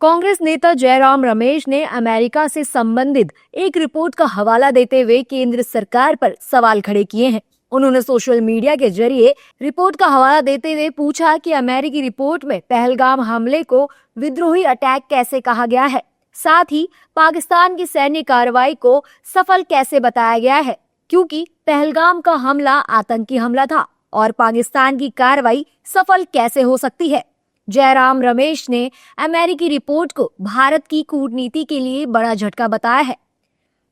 कांग्रेस नेता जयराम रमेश ने अमेरिका से संबंधित एक रिपोर्ट का हवाला देते हुए केंद्र सरकार पर सवाल खड़े किए हैं। उन्होंने सोशल मीडिया के जरिए रिपोर्ट का हवाला देते हुए पूछा कि अमेरिकी रिपोर्ट में पहलगाम हमले को विद्रोही अटैक कैसे कहा गया है, साथ ही पाकिस्तान की सैन्य कार्रवाई को सफल कैसे बताया गया है, क्योंकि पहलगाम का हमला आतंकी हमला था और पाकिस्तान की कार्रवाई सफल कैसे हो सकती है। जयराम रमेश ने अमेरिकी रिपोर्ट को भारत की कूटनीति के लिए बड़ा झटका बताया है।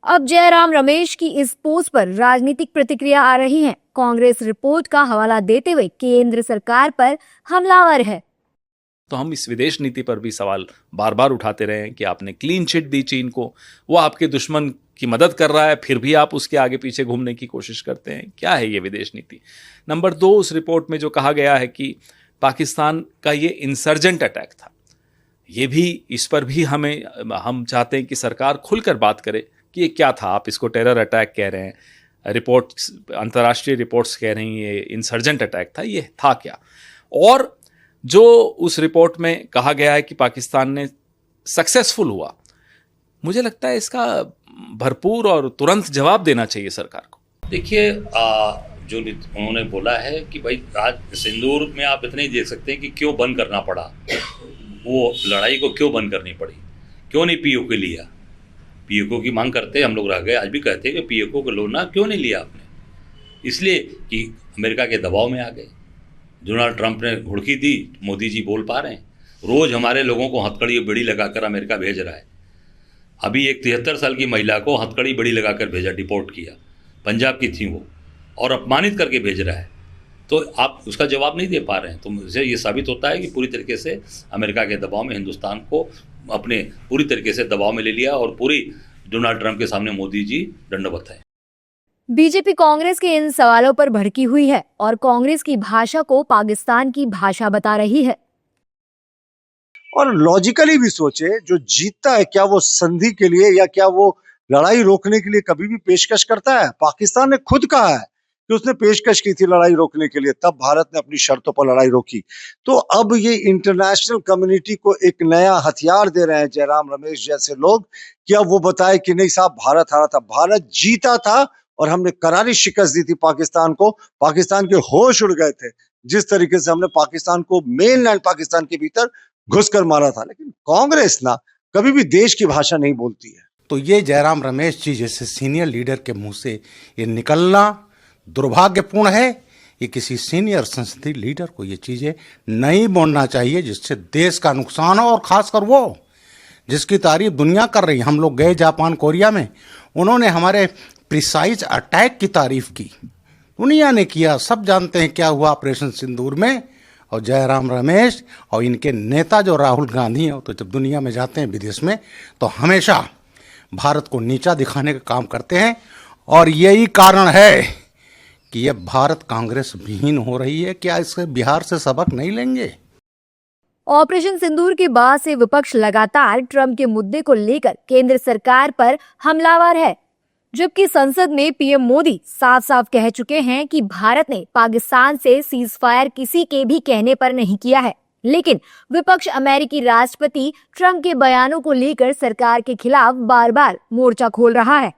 अब जयराम रमेश की इस पोस्ट पर राजनीतिक प्रतिक्रिया आ रही है। कांग्रेस रिपोर्ट का हवाला देते हुए केंद्र सरकार पर हमलावर है। तो हम इस विदेश नीति पर भी सवाल बार बार उठाते रहे हैं कि आपने क्लीन चिट दी चीन को, वो आपके दुश्मन की मदद कर रहा है, फिर भी आप उसके आगे पीछे घूमने की कोशिश करते हैं। क्या है ये विदेश नीति? नंबर 2, उस रिपोर्ट में जो कहा गया है कि पाकिस्तान का ये इंसर्जेंट अटैक था, ये भी, इस पर भी हम चाहते हैं कि सरकार खुलकर बात करे कि ये क्या था। आप इसको टेरर अटैक कह रहे हैं, रिपोर्ट्स, अंतर्राष्ट्रीय रिपोर्ट्स कह रही हैं ये इंसर्जेंट अटैक था, ये था क्या? और जो उस रिपोर्ट में कहा गया है कि पाकिस्तान ने सक्सेसफुल हुआ, मुझे लगता है इसका भरपूर और तुरंत जवाब देना चाहिए सरकार को। देखिए, जो उन्होंने बोला है कि भाई आज सिंदूर में आप इतने ही देख सकते हैं कि क्यों बंद करना पड़ा, वो लड़ाई को क्यों बंद करनी पड़ी, क्यों नहीं पीओके लिया। पीओके की मांग करते हम लोग रह गए, आज भी कहते हैं कि पीओके को लोना क्यों नहीं लिया आपने, इसलिए कि अमेरिका के दबाव में आ गए। डोनाल्ड ट्रंप ने घुड़की दी, मोदी जी बोल पा रहे हैं, रोज़ हमारे लोगों को हथकड़ी बेड़ी लगाकर अमेरिका भेज रहा है। अभी एक 73 साल की महिला को हथकड़ी बेड़ी लगाकर भेजा, डिपोर्ट किया, पंजाब की थी वो, और अपमानित करके भेज रहा है। तो आप उसका जवाब नहीं दे पा रहे हैं। तो मुझे ये साबित होता है कि पूरी तरीके से अमेरिका के दबाव में हिंदुस्तान को अपने पूरी तरीके से दबाव में ले लिया और पूरी डोनाल्ड ट्रंप के सामने मोदी जी दंडवत है। बीजेपी कांग्रेस के इन सवालों पर भड़की हुई है और कांग्रेस की भाषा को पाकिस्तान की भाषा बता रही है। और लॉजिकली भी सोचे, जो जीतता है क्या वो संधि के लिए या क्या वो लड़ाई रोकने के लिए कभी भी पेशकश करता है? पाकिस्तान ने खुद कहा है कि उसने पेशकश की थी लड़ाई रोकने के लिए, तब भारत ने अपनी शर्तों पर लड़ाई रोकी। तो अब ये इंटरनेशनल कम्युनिटी को एक नया हथियार दे रहे हैं जयराम रमेश जैसे लोग कि अब वो बताए कि नहीं साहब, भारत हारा था, भारत जीता था और हमने करारी शिकस्त दी थी पाकिस्तान को। पाकिस्तान के होश उड़ गए थे जिस तरीके से हमने पाकिस्तान को मेनलैंड पाकिस्तान के भीतर घुसकर मारा था। लेकिन कांग्रेस ना कभी भी देश की भाषा नहीं बोलती है। तो ये जयराम रमेश जी जैसे सीनियर लीडर के मुंह से ये निकलना दुर्भाग्यपूर्ण है। ये किसी सीनियर संसदीय लीडर को ये चीजें नहीं बोलना चाहिए जिससे देश का नुकसान हो, और खासकर वो जिसकी तारीफ दुनिया कर रही है। हम लोग गए जापान, कोरिया में, उन्होंने हमारे प्रिसाइज अटैक की तारीफ की, दुनिया ने किया। सब जानते हैं क्या हुआ ऑपरेशन सिंदूर में। और जयराम रमेश और इनके नेता जो राहुल गांधी हैं, तो जब दुनिया में जाते हैं विदेश में, तो हमेशा भारत को नीचा दिखाने का काम करते हैं। और यही कारण है कि ये भारत कांग्रेस विहीन हो रही है। क्या इससे बिहार से सबक नहीं लेंगे? ऑपरेशन सिंदूर के बाद से विपक्ष लगातार ट्रंप के मुद्दे को लेकर केंद्र सरकार पर हमलावर है, जबकि संसद में पीएम मोदी साफ साफ कह चुके हैं कि भारत ने पाकिस्तान से सीज फायर किसी के भी कहने पर नहीं किया है। लेकिन विपक्ष अमेरिकी राष्ट्रपति ट्रंप के बयानों को लेकर सरकार के खिलाफ बार बार मोर्चा खोल रहा है।